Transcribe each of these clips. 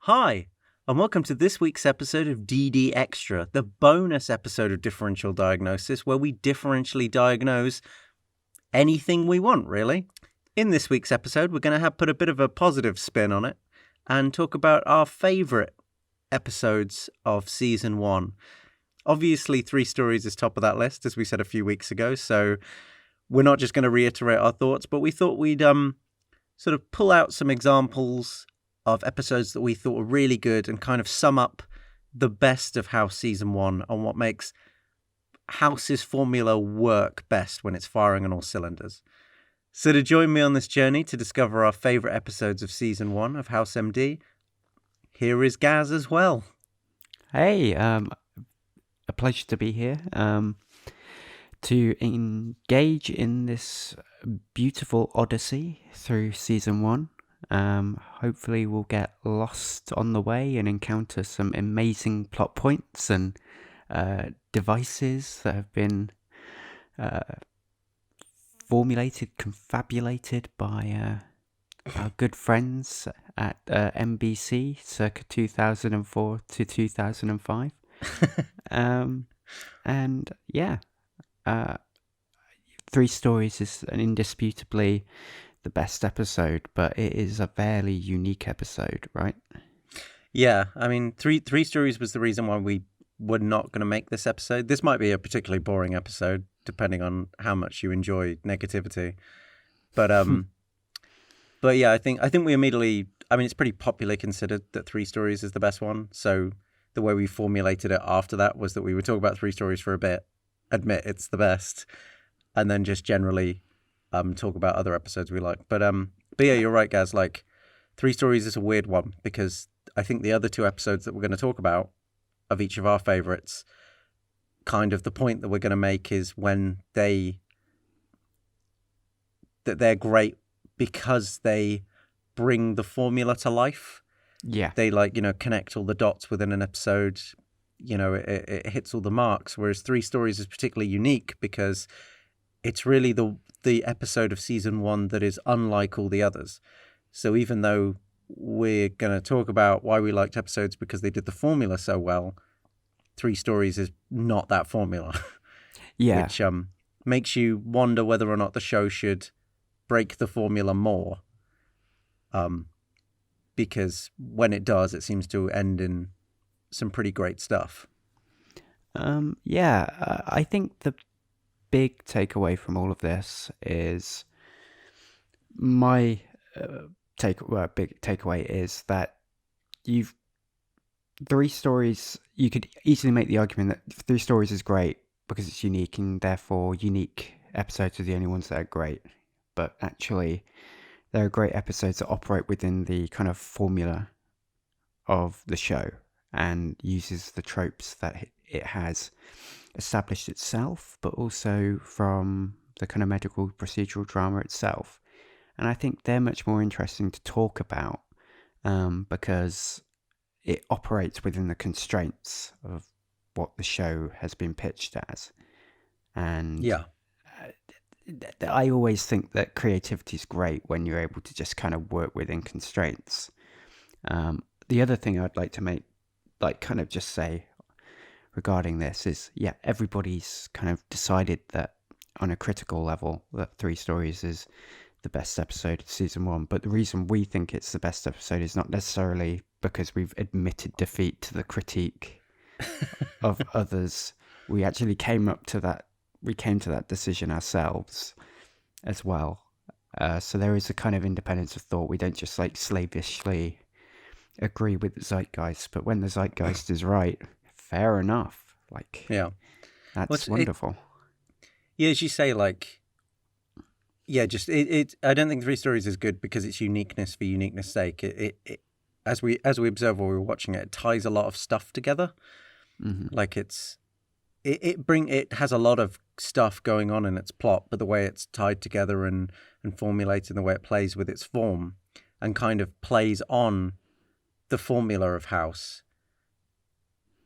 Hi, and welcome to this week's episode of DDXtra, the bonus episode of Differential Diagnosis, where we differentially diagnose anything we want, really. In this week's episode, we're going to put a bit of a positive spin on it and talk about our favourite episodes of Season 1. Obviously, 3 Stories is top of that list, as we said a few weeks ago, so we're not just going to reiterate our thoughts, but we thought we'd sort of pull out some examples of episodes that we thought were really good and kind of sum up the best of House Season 1 on what makes House's formula work best when it's firing on all cylinders. So to join me on this journey to discover our favourite episodes of Season 1 of House MD, here is Gaz as well. Hey, a pleasure to be here, to engage in this beautiful odyssey through Season 1. Hopefully we'll get lost on the way and encounter some amazing plot points and devices that have been confabulated by our good friends at NBC circa 2004 to 2005. And yeah, 3 Stories is an indisputably the best episode, but it is a fairly unique episode, right? Yeah, I mean, three Stories was the reason why we were not going to make this episode. This might be a particularly boring episode, depending on how much you enjoy negativity. But but yeah, I think we immediately. I mean, it's pretty popularly considered that 3 Stories is the best one. So the way we formulated it after that was that we would talk about 3 Stories for a bit, admit it's the best, and then just generally talk about other episodes we like. But yeah, you're right, Gaz. Like, 3 Stories is a weird one because I think the other 2 episodes that we're going to talk about of each of our favorites, kind of the point that we're going to make is when they're great because they bring the formula to life. Yeah. They connect all the dots within an episode. It hits all the marks. Whereas 3 Stories is particularly unique because it's really the episode of Season 1 that is unlike all the others. So even though we're going to talk about why we liked episodes because they did the formula so well, 3 Stories is not that formula. Yeah. Which makes you wonder whether or not the show should break the formula more. Because when it does, it seems to end in some pretty great stuff. I think the big takeaway from all of this is my big takeaway is that 3 Stories, you could easily make the argument that 3 Stories is great because it's unique and therefore unique episodes are the only ones that are great. But actually, there are great episodes that operate within the kind of formula of the show and uses the tropes that it has established itself, but also from the kind of medical procedural drama itself. And I think they're much more interesting to talk about because it operates within the constraints of what the show has been pitched as. And yeah, I always think that creativity is great when you're able to just kind of work within constraints. The other thing I'd like to just say regarding this is, everybody's kind of decided that on a critical level that 3 Stories is the best episode of Season 1. But the reason we think it's the best episode is not necessarily because we've admitted defeat to the critique of others. We actually came to that decision ourselves as well. So there is a kind of independence of thought. We don't just slavishly agree with the zeitgeist, but when the zeitgeist is right, fair enough. That's wonderful. As you say, I don't think 3 Stories is good because it's uniqueness for uniqueness' sake. It as we observe while we were watching it, it ties a lot of stuff together. Mm-hmm. It has a lot of stuff going on in its plot, but the way it's tied together and formulated, the way it plays with its form and kind of plays on the formula of House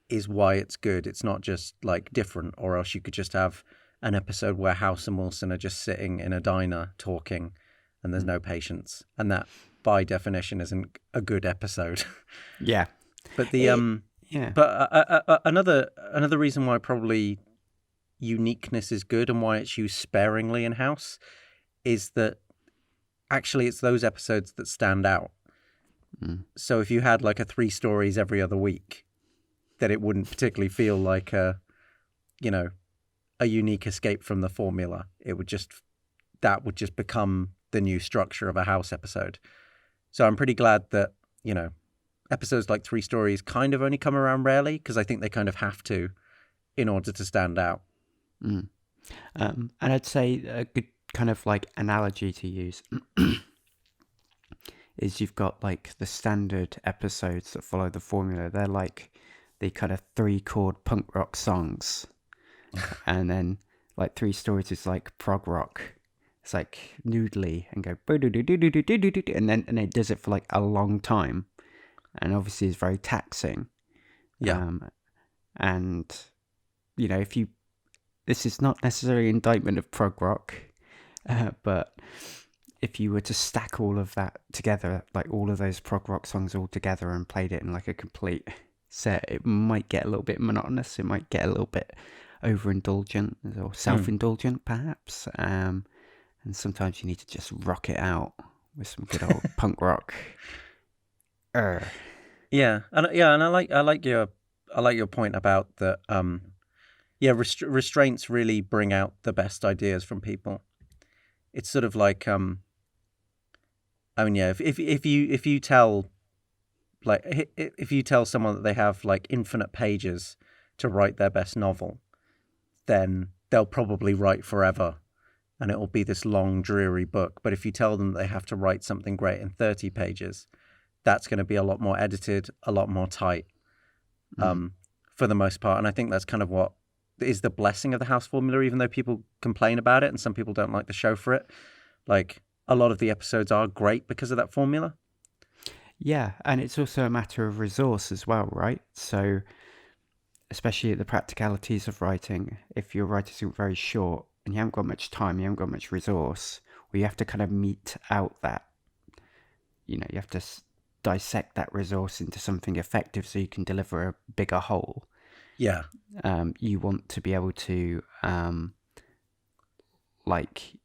is why it's good. It's not just different, or else you could just have an episode where House and Wilson are just sitting in a diner talking and there's no patience. And that by definition isn't a good episode. Yeah. But the Yeah. but another reason why probably uniqueness is good and why it's used sparingly in House is that actually it's those episodes that stand out. So if you had like a 3 stories every other week, then it wouldn't particularly feel like a unique escape from the formula. That would just become the new structure of a House episode. So I'm pretty glad that, episodes like 3 stories kind of only come around rarely, because I think they kind of have to in order to stand out. And I'd say a good kind of like analogy to use is you've got like the standard episodes that follow the formula. They're like the kind of 3-chord punk rock songs. And then like 3 stories is like prog rock. It's like noodly and go and it does it for like a long time, and obviously it's very taxing. And this is not necessarily an indictment of prog rock, but if you were to stack all of that together, like all of those prog rock songs all together and played it in like a complete set, it might get a little bit monotonous. It might get a little bit overindulgent or self-indulgent, perhaps. And sometimes you need to just rock it out with some good old punk rock. Yeah, and I like your point about that. Restraints really bring out the best ideas from people. It's sort of like if you tell someone that they have like infinite pages to write their best novel, then they'll probably write forever. And it will be this long, dreary book. But if you tell them they have to write something great in 30 pages, that's going to be a lot more edited, a lot more tight, for the most part. And I think that's kind of what is the blessing of the House formula, even though people complain about it and some people don't like the show for it. Like, a lot of the episodes are great because of that formula. Yeah, and it's also a matter of resource as well, right? So, especially the practicalities of writing, if your writing is very short, and you haven't got much time, you haven't got much resource, well, you have to kind of mete out that, you have to dissect that resource into something effective so you can deliver a bigger whole. Yeah. You want to be able to,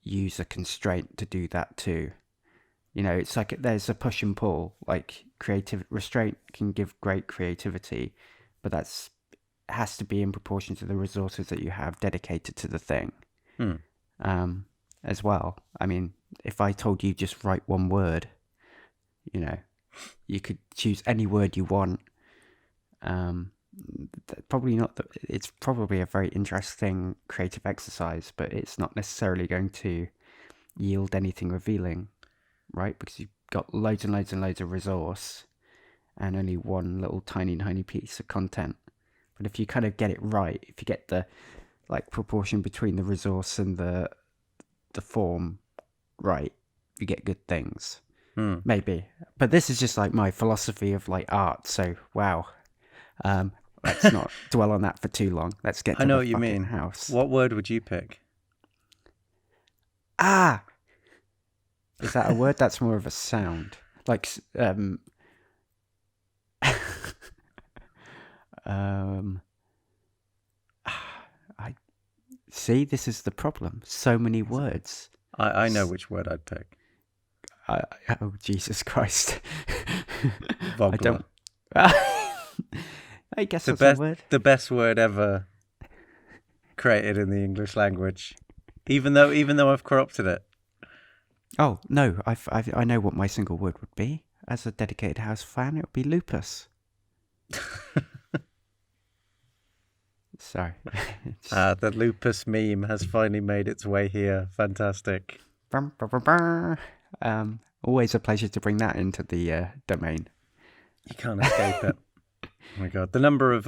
use a constraint to do that too. It's like there's a push and pull, like restraint can give great creativity, but has to be in proportion to the resources that you have dedicated to the thing. As well. I mean, if I told you just write one word, you could choose any word you want. Probably not. It's probably a very interesting creative exercise, but it's not necessarily going to yield anything revealing, right? Because you've got loads and loads and loads of resource and only one little tiny piece of content. But if you kind of get it right, if you get the proportion between the resource and the form right, you get good things. Maybe. But this is just like my philosophy of like art, so wow. Let's not dwell on that for too long. Let's get to the fucking House. What word would you pick? Is that a word? That's more of a sound. Like I see, this is the problem. So many words. I know which word I'd pick. Oh, Jesus Christ. Vogler. I guess that's a word. The best word ever created in the English language. Even though I've corrupted it. Oh, no, I know what my single word would be. As a dedicated House fan, it would be lupus. Sorry. The lupus meme has finally made its way here. Fantastic. Always a pleasure to bring that into the domain. You can't escape it. Oh my God. The number of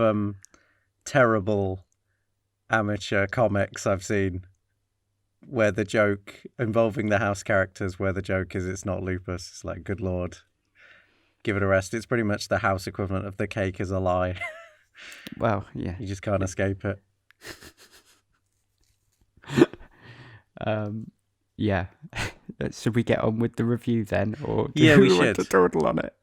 terrible amateur comics I've seen where the joke involving the House characters, where the joke is it's not lupus. It's like, good Lord, give it a rest. It's pretty much the House equivalent of the cake is a lie. Well, yeah. You just can't escape it. Yeah. Should we get on with the review then, or do Yeah, we we want to should. dawdle on it?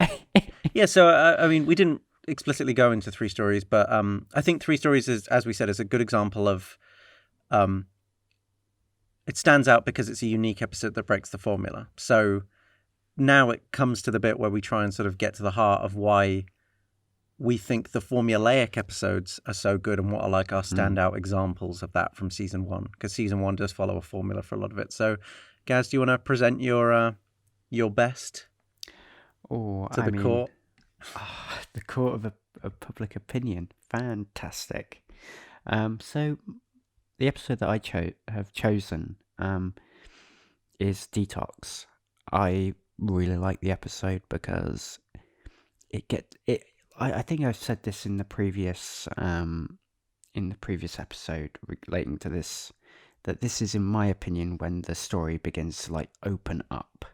Yeah, so I mean, we didn't explicitly go into Three Stories, but I think Three Stories is, as we said, is a good example of. It stands out because it's a unique episode that breaks the formula. So now it comes to the bit where we try and sort of get to the heart of why we think the formulaic episodes are so good and what are like our standout examples of that from season one, because season one does follow a formula for a lot of it. So, Gaz, do you want to present your best Oh, to the court? The court of public opinion. Fantastic. So the episode that I have chosen is Detox. I really like the episode because I think I've said this in the previous episode relating to this, that this is, in my opinion, when the story begins to like open up.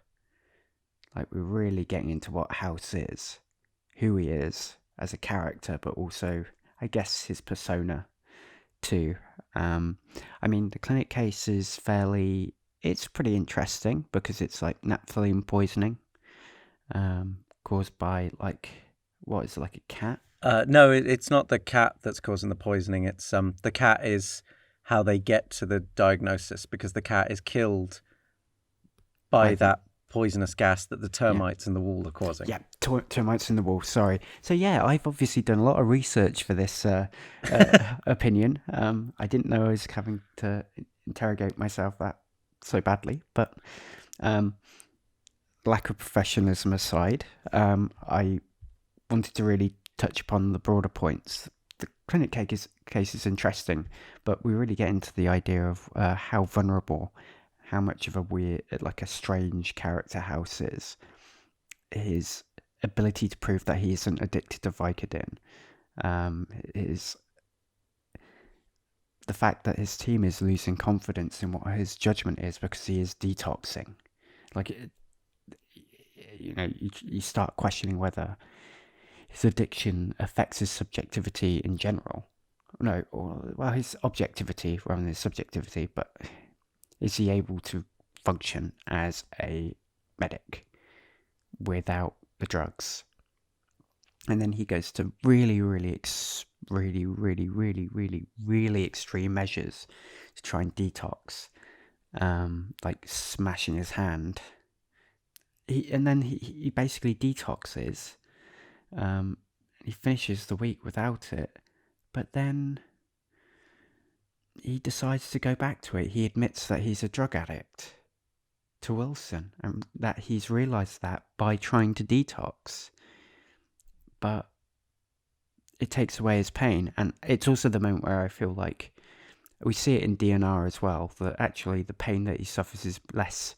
Like, we're really getting into what House is, who he is as a character, but also, I guess, his persona too. I mean, the clinic case is it's pretty interesting because it's like naphthalene poisoning caused by like, what is it, like a cat? No, it's not the cat that's causing the poisoning. It's the cat is how they get to the diagnosis, because the cat is killed by that poisonous gas that the termites in the wall are causing. Yeah, termites in the wall, sorry. So yeah, I've obviously done a lot of research for this opinion. I didn't know I was having to interrogate myself that so badly, but lack of professionalism aside, I wanted to really touch upon the broader points. The clinic case is interesting, but we really get into the idea of how vulnerable, how much of a weird, like a strange character House is. His ability to prove that he isn't addicted to Vicodin, is the fact that his team is losing confidence in what his judgment is because he is detoxing. Like, you start questioning whether his addiction affects his subjectivity in general. No, his objectivity rather than his subjectivity, but is he able to function as a medic without the drugs? And then he goes to really extreme measures to try and detox, like smashing his hand. He basically detoxes. He finishes the week without it, but then he decides to go back to it. He admits that he's a drug addict to Wilson, and that he's realised that by trying to detox. But it takes away his pain, and it's also the moment where I feel like we see it in DNR as well, that actually the pain that he suffers is less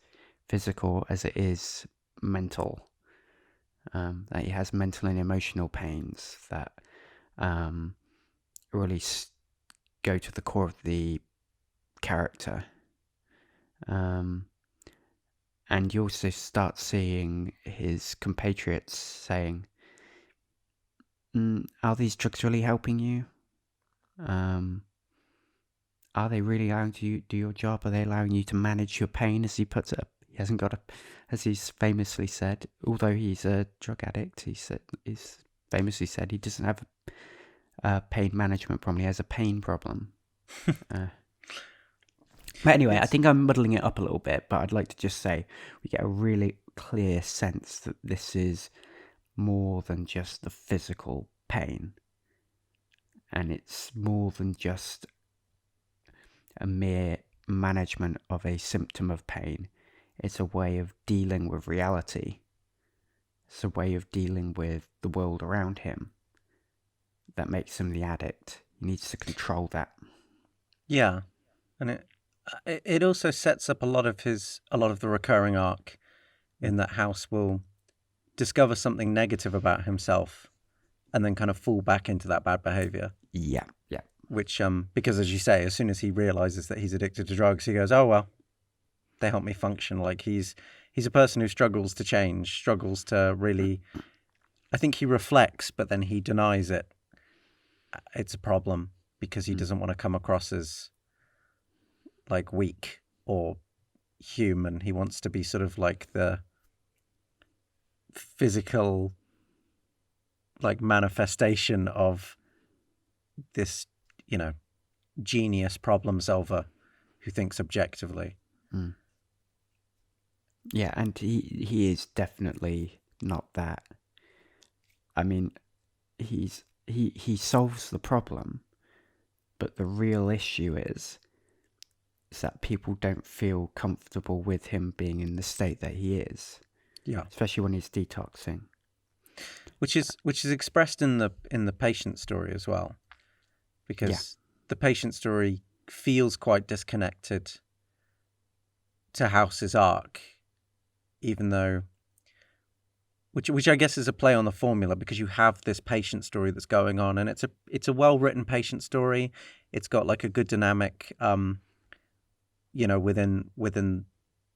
physical as it is mental. That he has mental and emotional pains that really go to the core of the character. And you also start seeing his compatriots saying, are these drugs really helping you? Are they really allowing you to do your job? Are they allowing you to manage your pain, as he puts it? He hasn't got as he's famously said, although he's a drug addict, he's famously said he doesn't have a pain management problem, he has a pain problem. But anyway, I think I'm muddling it up a little bit, but I'd like to just say we get a really clear sense that this is more than just the physical pain. And it's more than just a mere management of a symptom of pain. It's a way of dealing with reality. It's a way of dealing with the world around him that makes him the addict. He needs to control that. Yeah, and it also sets up a lot of the recurring arc, in that House will discover something negative about himself and then kind of fall back into that bad behavior. Yeah. Which, because as you say, as soon as he realizes that he's addicted to drugs, he goes, oh, well, they help me function. Like, he's a person who struggles to change, struggles to really, I think he reflects, but then he denies it. It's a problem because he doesn't want to come across as like weak or human. He wants to be sort of like the physical, like, manifestation of this, genius problem solver who thinks objectively. Mm. Yeah, and he is definitely not that. I mean, he solves the problem, but the real issue is that people don't feel comfortable with him being in the state that he is. Yeah. Especially when he's detoxing. Which is expressed in the patient story as well. Because the patient story feels quite disconnected to House's arc, even though, which I guess is a play on the formula, because you have this patient story that's going on, and it's a well written patient story. It's got like a good dynamic, within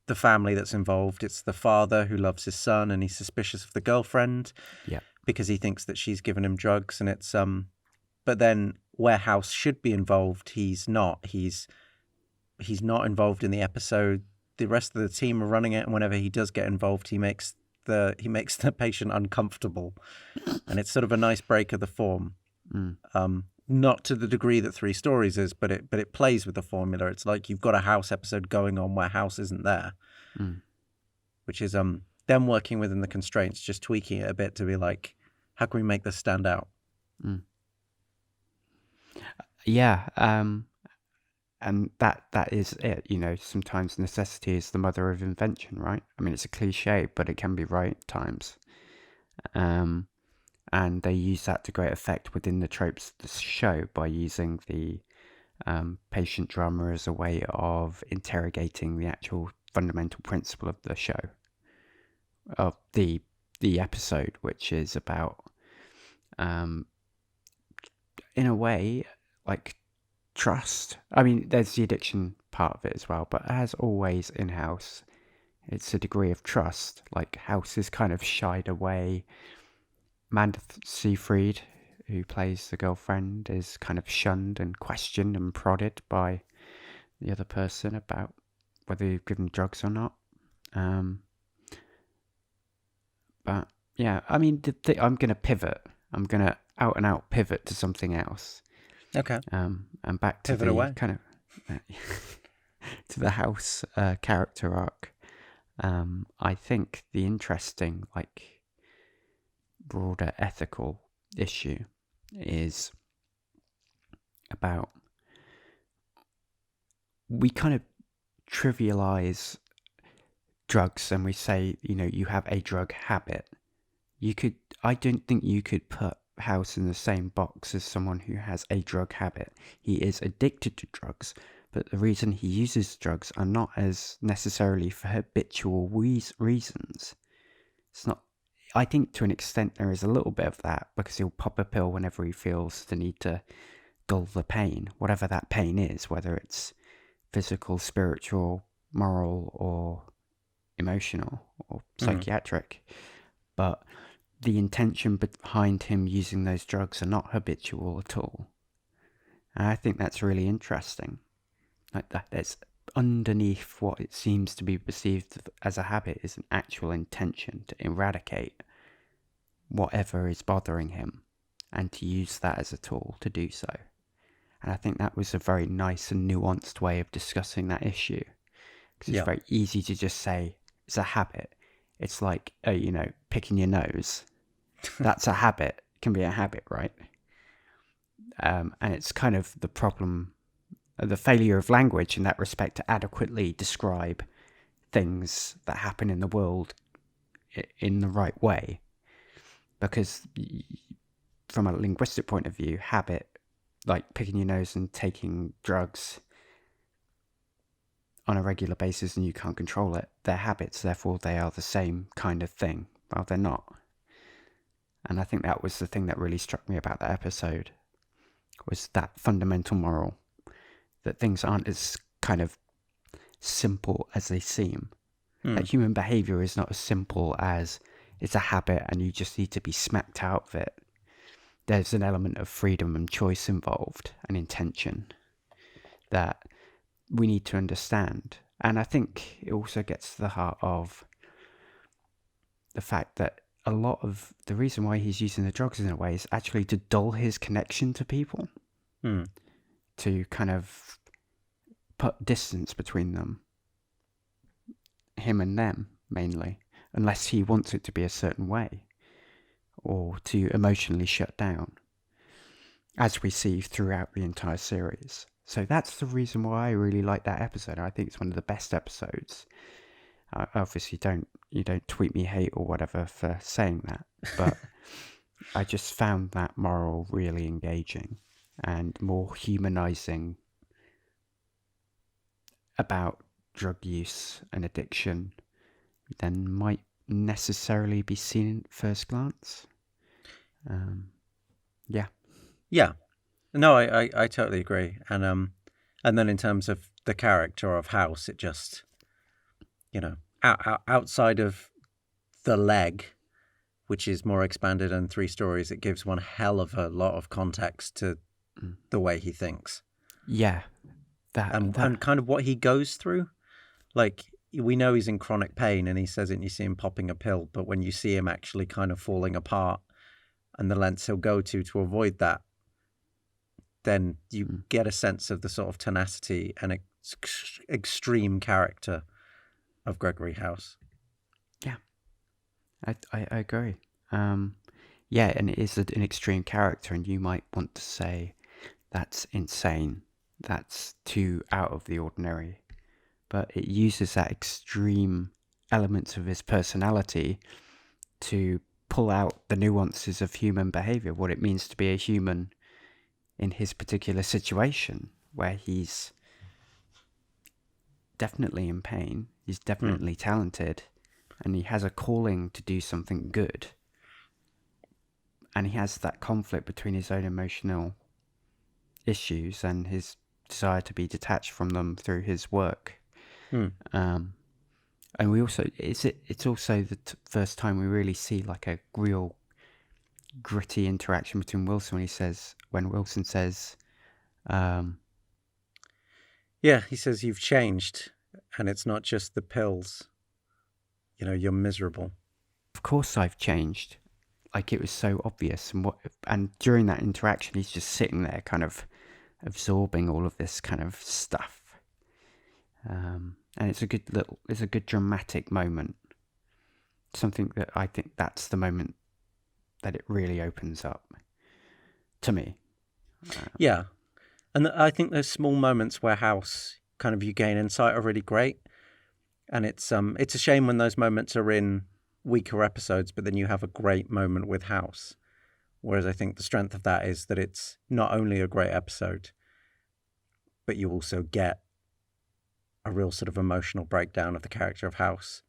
the family that's involved. It's the father who loves his son, and he's suspicious of the girlfriend, because he thinks that she's given him drugs, and it's but then where House should be involved, he's not. He's not involved in the episode. The rest of the team are running it, and whenever he does get involved, he makes the patient uncomfortable, and it's sort of a nice break of the form. Not to the degree that Three Stories is, but it plays with the formula. It's like you've got a House episode going on where House isn't there, which is them working within the constraints, just tweaking it a bit to be like, how can we make this stand out? Yeah, and that is it. Sometimes necessity is the mother of invention, right? I mean, it's a cliche, but it can be right at times. And they use that to great effect within the tropes of the show by using the patient drama as a way of interrogating the actual fundamental principle of the show, of the episode, which is about, in a way, like trust. I mean, there's the addiction part of it as well, but as always in House, it's a degree of trust. Like House is kind of shied away. Amanda Seyfried, who plays the girlfriend, is kind of shunned and questioned and prodded by the other person about whether you've given drugs or not. But yeah, I mean, I'm going to pivot. I'm going to out and out pivot to something else. Okay. And back to Pivot the away. kind of to the House character arc. I think the interesting, like, broader ethical issue is about, we kind of trivialize drugs and we say, you have a drug habit. I don't think you could put House in the same box as someone who has a drug habit. He is addicted to drugs, but the reason he uses drugs are not as necessarily for habitual reasons. It's not. I think to an extent there is a little bit of that, because he'll pop a pill whenever he feels the need to dull the pain, whatever that pain is, whether it's physical, spiritual, moral, or emotional, or psychiatric. But the intention behind him using those drugs are not habitual at all. And I think that's really interesting. Like that, there's underneath what it seems to be perceived as a habit is an actual intention to eradicate whatever is bothering him, and to use that as a tool to do so. And I think that was a very nice and nuanced way of discussing that issue, because it's very easy to just say it's a habit. It's like, picking your nose. That's a habit. It can be a habit, right? And it's kind of the problem, the failure of language in that respect, to adequately describe things that happen in the world in the right way. Because from a linguistic point of view, habit, like picking your nose and taking drugs on a regular basis and you can't control it, they're habits, therefore they are the same kind of thing. Well, they're not. And I think that was the thing that really struck me about that episode, was that fundamental moral, that things aren't as kind of simple as they seem. That human behavior is not as simple as it's a habit and you just need to be smacked out of it. There's an element of freedom and choice involved, and intention, that we need to understand. And I think it also gets to the heart of the fact that a lot of the reason why he's using the drugs in a way is actually to dull his connection to people, to kind of put distance between them, him and them mainly, unless he wants it to be a certain way, or to emotionally shut down, as we see throughout the entire series. So that's the reason why I really like that episode. I think it's one of the best episodes. Obviously, you don't tweet me hate or whatever for saying that, but I just found that moral really engaging and more humanizing about drug use and addiction than might necessarily be seen at first glance. Yeah. Yeah. No, I totally agree. And then in terms of the character of House, it just, outside of the leg, which is more expanded in 3 stories, it gives one hell of a lot of context to the way he thinks. Yeah. And kind of what he goes through. Like, we know he's in chronic pain and he says it and you see him popping a pill, but when you see him actually kind of falling apart and the lengths he'll go to avoid that, then you get a sense of the sort of tenacity and extreme character of Gregory House. Yeah, I agree. Yeah, and it is an extreme character, and you might want to say that's insane, that's too out of the ordinary. But it uses that extreme elements of his personality to pull out the nuances of human behavior, what it means to be a human in his particular situation, where he's definitely in pain, he's definitely talented, and he has a calling to do something good. And he has that conflict between his own emotional issues and his desire to be detached from them through his work. And we also, it's also the first time we really see like a real gritty interaction between Wilson when Wilson says, yeah, he says, you've changed and it's not just the pills, you're miserable. Of course I've changed. Like, it was so obvious. And during that interaction, he's just sitting there kind of absorbing all of this kind of stuff. And it's a good dramatic moment. Something that I think that's the moment that it really opens up to me. Yeah. And I think those small moments where House kind of you gain insight are really great. And it's a shame when those moments are in weaker episodes, but then you have a great moment with House. Whereas I think the strength of that is that it's not only a great episode, but you also get a real sort of emotional breakdown of the character of House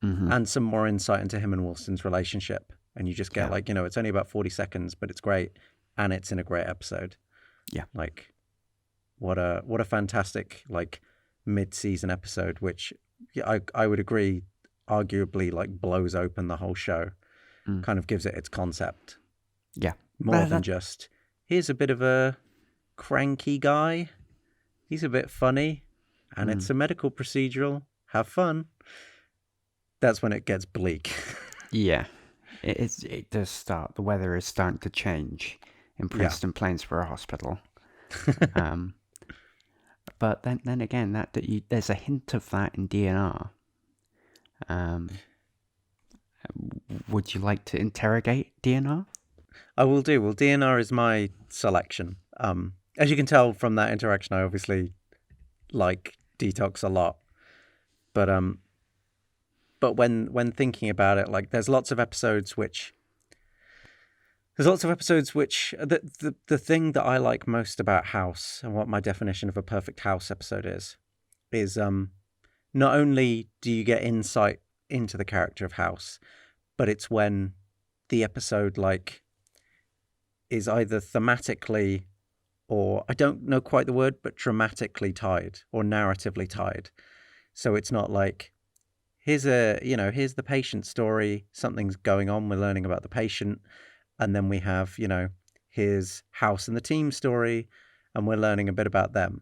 and some more insight into him and Wilson's relationship. And you just get it's only about 40 seconds, but it's great. And it's in a great episode. Yeah. Like, what a fantastic, like, mid-season episode, which I would agree arguably like blows open the whole show, kind of gives it its concept. Yeah. More than just, here's a bit of a cranky guy. He's a bit funny and it's a medical procedural. Have fun. That's when it gets bleak. Yeah. It does start. The weather is starting to change in Princeton Plainsboro Hospital. But then again, there's a hint of that in DNR. Would you like to interrogate DNR? I will do. Well, DNR is my selection. As you can tell from that interaction, I obviously like Detox a lot. But when thinking about it, like, there's lots of episodes which the thing that I like most about House and what my definition of a perfect House episode is not only do you get insight into the character of House, but it's when the episode like is either thematically or, I don't know quite the word, but dramatically tied or narratively tied. So it's not like, here's the patient story, something's going on, we're learning about the patient, and then we have, here's House and the team story, and we're learning a bit about them.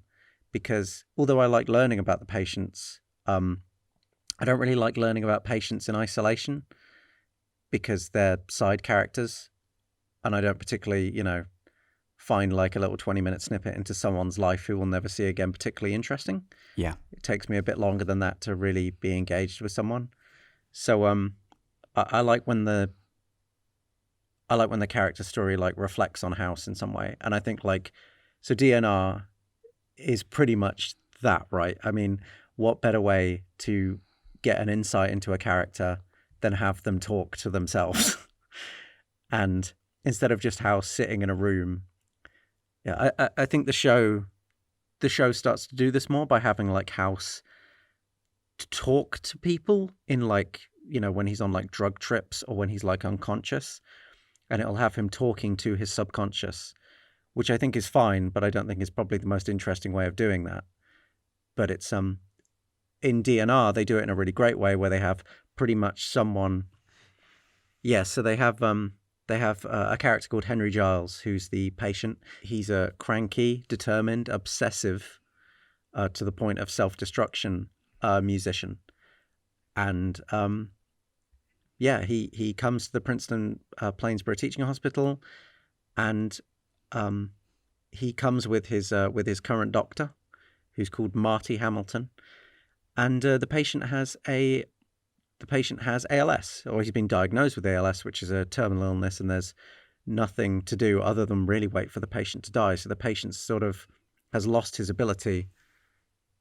Because although I like learning about the patients, I don't really like learning about patients in isolation because they're side characters, and I don't particularly, find like a little 20-minute snippet into someone's life who we'll never see again particularly interesting. Yeah. It takes me a bit longer than that to really be engaged with someone. So I like when the character story like reflects on House in some way. And I think so DNR is pretty much that, right? I mean, what better way to get an insight into a character than have them talk to themselves? And instead of just House sitting in a room, yeah, I think the show starts to do this more by having like House to talk to people in when he's on like drug trips or when he's like unconscious, and it'll have him talking to his subconscious, which I think is fine, but I don't think is probably the most interesting way of doing that. But it's in DNR they do it in a really great way where they have pretty much someone. So they have a character called Henry Giles, who's the patient. He's a cranky, determined, obsessive, to the point of self-destruction musician. And he comes to the Princeton Plainsboro Teaching Hospital, and he comes with his current doctor, who's called Marty Hamilton, and the patient has ALS, or he's been diagnosed with ALS, which is a terminal illness, and there's nothing to do other than really wait for the patient to die. So the patient sort of has lost his ability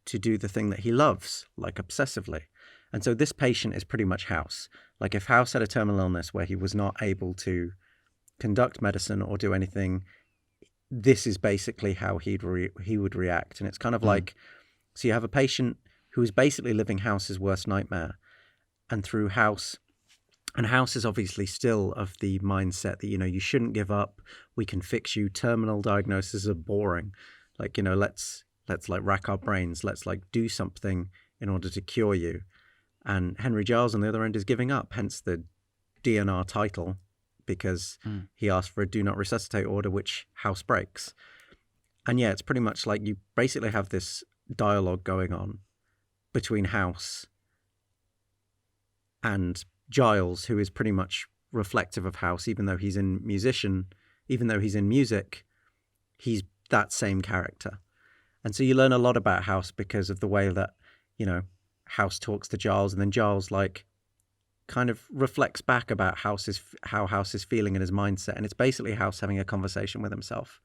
to do the thing that he loves, like obsessively. And so this patient is pretty much House. Like if House had a terminal illness where he was not able to conduct medicine or do anything, this is basically how he would react. And it's kind of like, so you have a patient who is basically living House's worst nightmare. And through House, and House is obviously still of the mindset that, you shouldn't give up. We can fix you. Terminal diagnoses are boring. Like, let's like rack our brains. Let's like do something in order to cure you. And Henry Giles on the other end is giving up, hence the DNR title, because he asked for a do not resuscitate order, which House breaks. And yeah, it's pretty much like you basically have this dialogue going on between House and Giles, who is pretty much reflective of House, even though he's in music, he's that same character. And so you learn a lot about House because of the way that, House talks to Giles, and then Giles like kind of reflects back about how House is feeling in his mindset. And it's basically House having a conversation with himself.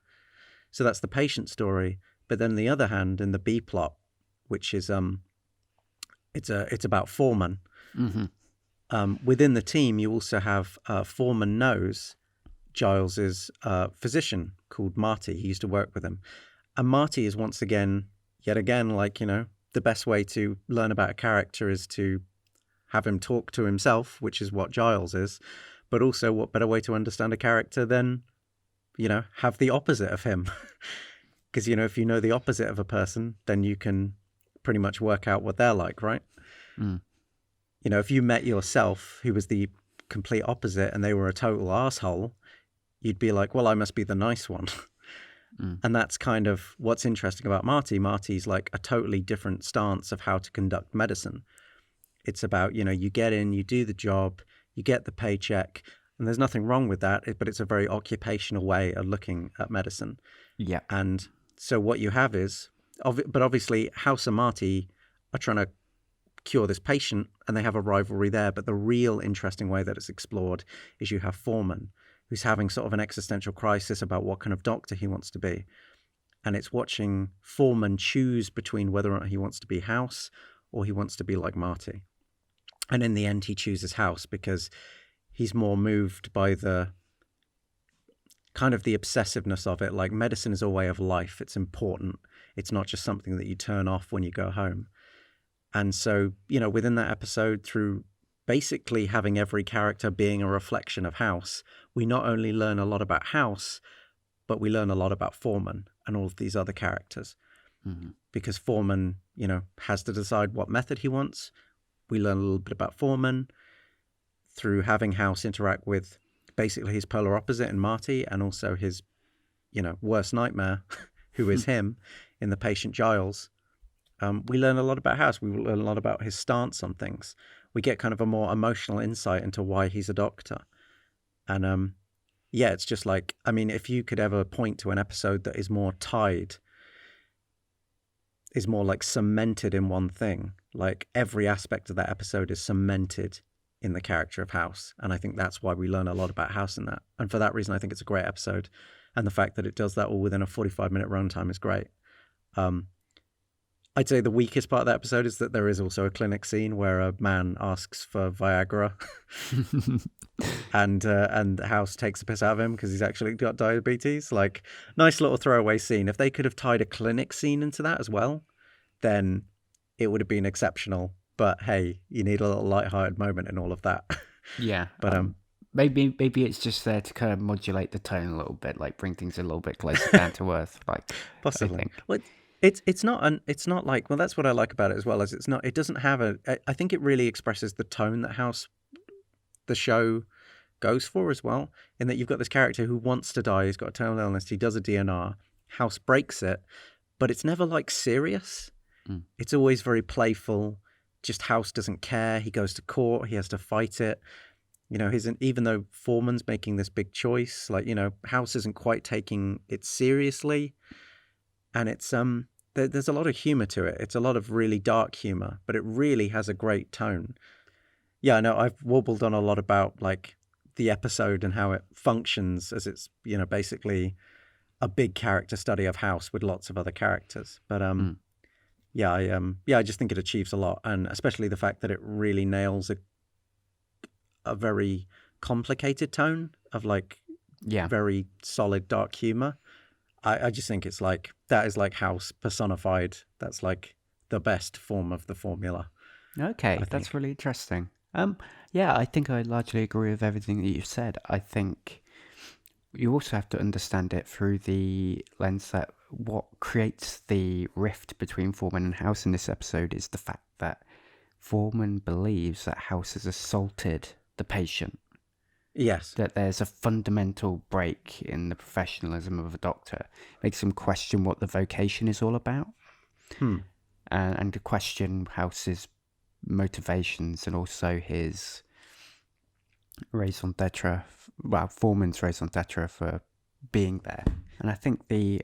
So that's the patient story. But then on the other hand, in the B plot, which is it's about Foreman. Mm-hmm. Within the team, you also have Foreman knows Giles's physician called Marty. He used to work with him. And Marty is yet again, like, the best way to learn about a character is to have him talk to himself, which is what Giles is. But also, what better way to understand a character than, have the opposite of him? Because, if you know the opposite of a person, then you can pretty much work out what they're like, right? Mm. If you met yourself, who was the complete opposite, and they were a total asshole, you'd be like, well, I must be the nice one. And that's kind of what's interesting about Marty. Marty's like a totally different stance of how to conduct medicine. It's about, you get in, you do the job, you get the paycheck, and there's nothing wrong with that, but it's a very occupational way of looking at medicine. Yeah. And so what you have is, but obviously House and Marty are trying to cure this patient, and they have a rivalry there. But the real interesting way that it's explored is you have Foreman, who's having sort of an existential crisis about what kind of doctor he wants to be. And it's watching Foreman choose between whether or not he wants to be House or he wants to be like Marty. And in the end, he chooses House because he's more moved by the kind of the obsessiveness of it. Like, medicine is a way of life. It's important. It's not just something that you turn off when you go home. And so, within that episode, through basically having every character being a reflection of House, we not only learn a lot about House, but we learn a lot about Foreman and all of these other characters. Mm-hmm. Because Foreman, has to decide what method he wants. We learn a little bit about Foreman through having House interact with basically his polar opposite in Marty, and also his, worst nightmare, who is him, in the patient Giles. we learn a lot about House. We learn a lot about his stance on things. We get kind of a more emotional insight into why he's a doctor. And yeah, it's just like, I mean, if you could ever point to an episode that is more tied, is more like cemented in one thing, like every aspect of that episode is cemented in the character of House. And I think that's why we learn a lot about House in that. And for that reason, I think it's a great episode. And the fact that it does that all within a 45-minute runtime is great. I'd say the weakest part of that episode is that there is also a clinic scene where a man asks for Viagra and House takes the piss out of him because he's actually got diabetes. Like, nice little throwaway scene. If they could have tied a clinic scene into that as well, then it would have been exceptional. But hey, you need a little lighthearted moment in all of that. Yeah. But maybe it's just there to kind of modulate the tone a little bit, like bring things a little bit closer down to earth. Like, possibly. I think. Well, it's not like, well, that's what I like about it as well, as it doesn't have I think it really expresses the tone that the show goes for as well, in that you've got this character who wants to die, he's got a terminal illness, he does a DNR, House breaks it, but it's never like serious. It's always very playful. Just House doesn't care. He goes to court, he has to fight it. You know, even though Foreman's making this big choice, like, you know, House isn't quite taking it seriously. And it's there's a lot of humor to it. It's a lot of really dark humor, but it really has a great tone. Yeah, I know I've warbled on a lot about like the episode and how it functions as it's, you know, basically a big character study of House with lots of other characters. But yeah, I just think it achieves a lot, and especially the fact that it really nails a very complicated tone of like very solid dark humor. I just think it's like, that is like House personified. That's like the best form of the formula. Okay, that's really interesting. Yeah, I think I largely agree with everything that you've said. I think you also have to understand it through the lens that what creates the rift between Foreman and House in this episode is the fact that Foreman believes that House has assaulted the patient. Yes. That there's a fundamental break in the professionalism of a doctor. Makes him question what the vocation is all about. And to question House's motivations and also his raison d'etre, Foreman's raison d'etre for being there. And I think the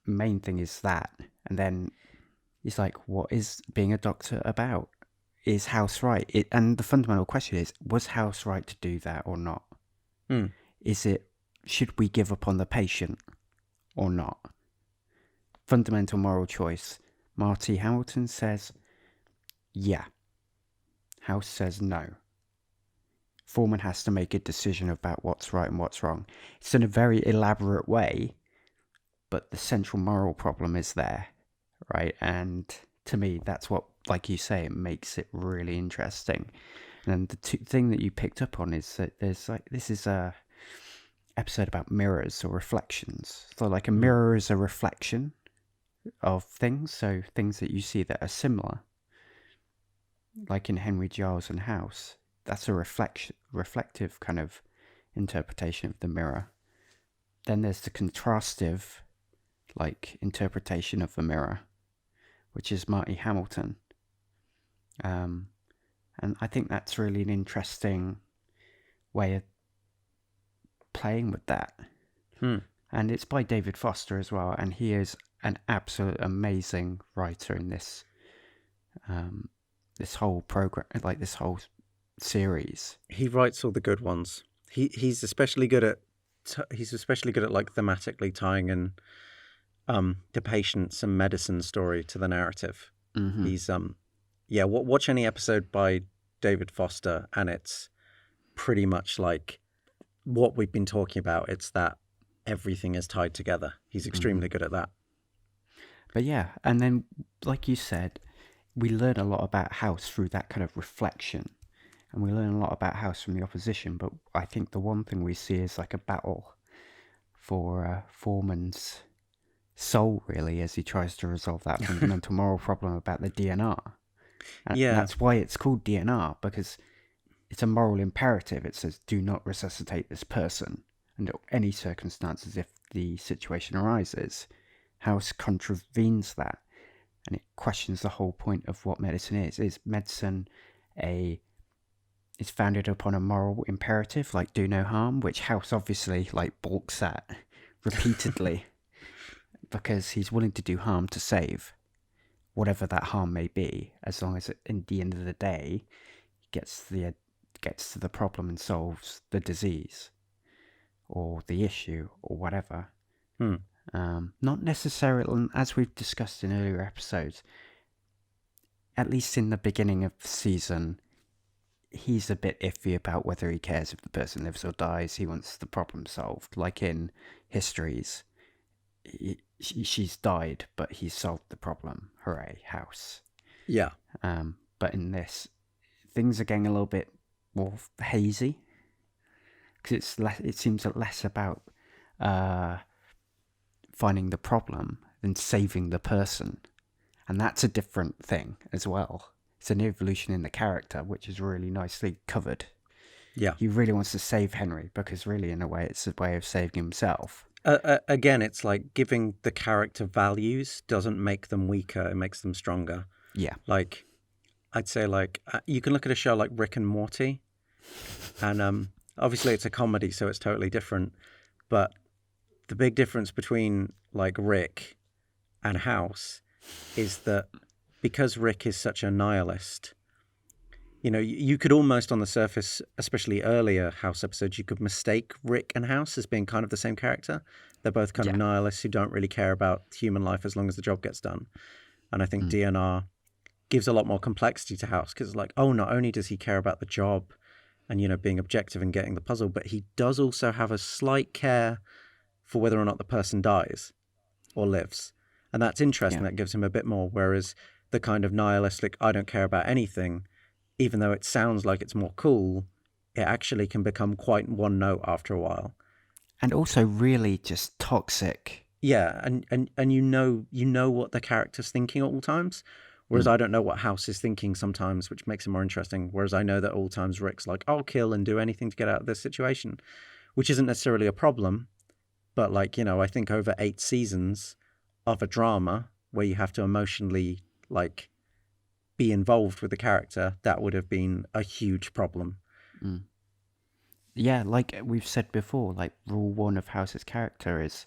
main thing is that. And then he's like, what is being a doctor about? Is House right? And the fundamental question is, was House right to do that or not? Should we give up on the patient or not? Fundamental moral choice. Marty Hamilton says, yeah. House says no. Foreman has to make a decision about what's right and what's wrong. It's in a very elaborate way, but the central moral problem is there, right? And to me, that's what, like you say, it makes it really interesting. And the thing that you picked up on is that there's like, this is a episode about mirrors or reflections. So like a mirror is a reflection of things, so things that you see that are similar. Like in Henry Giles and House, that's a reflective kind of interpretation of the mirror. Then there's the contrastive, like, interpretation of the mirror, which is Marty Hamilton. And I think that's really an interesting way of playing with that. And it's by David Foster as well, and he is an absolute amazing writer in this this whole program, like this whole series. He writes all the good ones. He's especially good at like thematically tying in the patient's and medicine story to the narrative. He's watch any episode by David Foster and it's pretty much like what we've been talking about. It's that everything is tied together. He's extremely good at that. But yeah, and then like you said, we learn a lot about House through that kind of reflection, and we learn a lot about House from the opposition. But I think the one thing we see is like a battle for Foreman's soul, really, as he tries to resolve that fundamental moral problem about the DNR. And that's why it's called DNR, because it's a moral imperative. It says, do not resuscitate this person under any circumstances if the situation arises. House contravenes that. and it questions the whole point of what medicine is. Is medicine is founded upon a moral imperative, like do no harm, which House obviously like balks at repeatedly because he's willing to do harm to save whatever that harm may be, as long as in the end of the day gets to the problem and solves the disease or the issue or whatever. Not necessarily, as we've discussed in earlier episodes, at least in the beginning of the season, he's a bit iffy about whether he cares if the person lives or dies. He wants the problem solved. Like in Histories, she's died, but he's solved the problem. Hooray, House. Yeah. But in this, things are getting a little bit more hazy, because it seems less about finding the problem than saving the person. And that's a different thing as well. It's an evolution in the character, which is really nicely covered. Yeah. He really wants to save Henry because really, in a way, it's a way of saving himself. Again, it's like giving the character values doesn't make them weaker, it makes them stronger. Yeah. Like, I'd say, like, you can look at a show like Rick and Morty, and obviously it's a comedy, so it's totally different. But the big difference between, like, Rick and House is that because Rick is such a nihilist, you know, you could almost on the surface, especially earlier House episodes, you could mistake Rick and House as being kind of the same character. They're both kind of nihilists who don't really care about human life as long as the job gets done. And I think DNR gives a lot more complexity to House because, like, oh, not only does he care about the job and, you know, being objective and getting the puzzle, but he does also have a slight care for whether or not the person dies or lives. And that's interesting. That gives him a bit more. Whereas the kind of nihilistic, I don't care about anything, even though it sounds like it's more cool, it actually can become quite one note after a while. And also really just toxic. Yeah, and you know what the character's thinking at all times. Whereas I don't know what House is thinking sometimes, which makes it more interesting. Whereas I know that at all times Rick's like, I'll kill and do anything to get out of this situation, which isn't necessarily a problem. But, like, you know, I think over 8 seasons of a drama where you have to emotionally, like, be involved with the character, that would have been a huge problem. Yeah, like we've said before, like rule 1 of House's character is,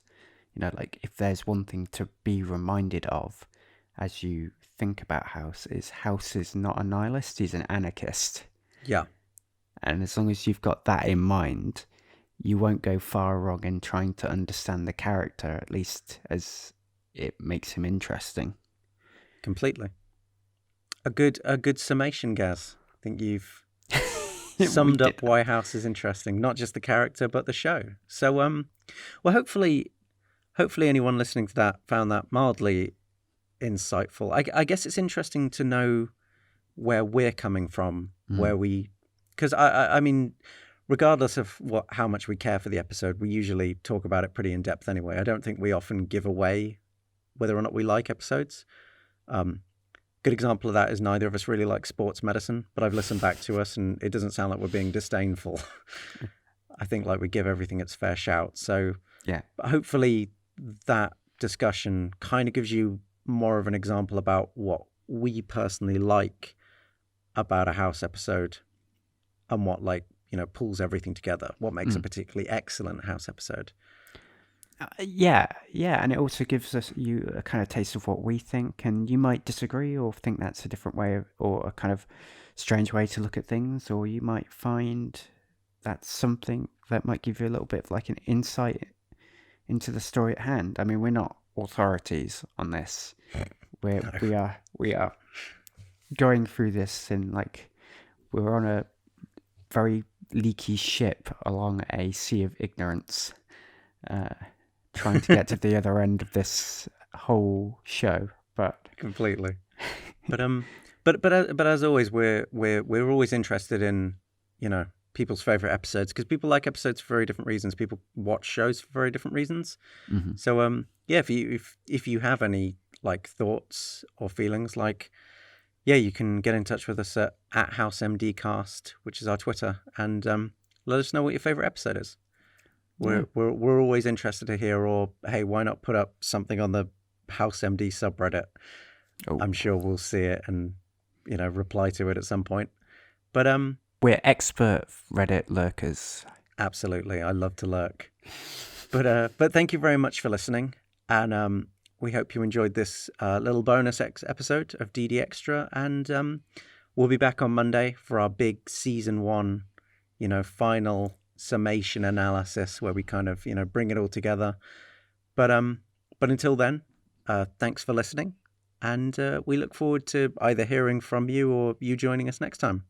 you know, like if there's one thing to be reminded of as you think about House is not a nihilist, he's an anarchist. Yeah. And as long as you've got that in mind, you won't go far wrong in trying to understand the character, at least as it makes him interesting. Completely. A good summation, Gaz. I think you've summed up why House is interesting, not just the character but the show. So well, hopefully anyone listening to that found that mildly insightful. I guess it's interesting to know where we're coming from, because I mean, regardless of how much we care for the episode, we usually talk about it pretty in depth anyway. I don't think we often give away whether or not we like episodes. Good example of that is neither of us really like sports medicine, but I've listened back to us and it doesn't sound like we're being disdainful. I think, like, we give everything its fair shout. So yeah, hopefully that discussion kind of gives you more of an example about what we personally like about a House episode and what, like, you know, pulls everything together, what makes a particularly excellent House episode. Yeah, and it also gives you a kind of taste of what we think, and you might disagree or think that's a different way or a kind of strange way to look at things, or you might find that's something that might give you a little bit of like an insight into the story at hand. I mean, we're not authorities on this. We are going through this in, like, we're on a very leaky ship along a sea of ignorance, trying to get to the other end of this whole show. But completely. But as always, we're always interested in, you know, people's favorite episodes, because people like episodes for very different reasons. People watch shows for very different reasons. So yeah, if you have any, like, thoughts or feelings, like, yeah, you can get in touch with us at HouseMDcast, which is our Twitter, and let us know what your favorite episode is. We're always interested to hear. Or hey, why not put up something on the HouseMD subreddit? Oh, I'm sure we'll see it and, reply to it at some point. But we're expert Reddit lurkers. absolutely, I love to lurk. But thank you very much for listening, and we hope you enjoyed this little bonus episode of DDXtra, and we'll be back on Monday for our big season 1, final summation analysis where we kind of, bring it all together. But until then, thanks for listening, and we look forward to either hearing from you or you joining us next time.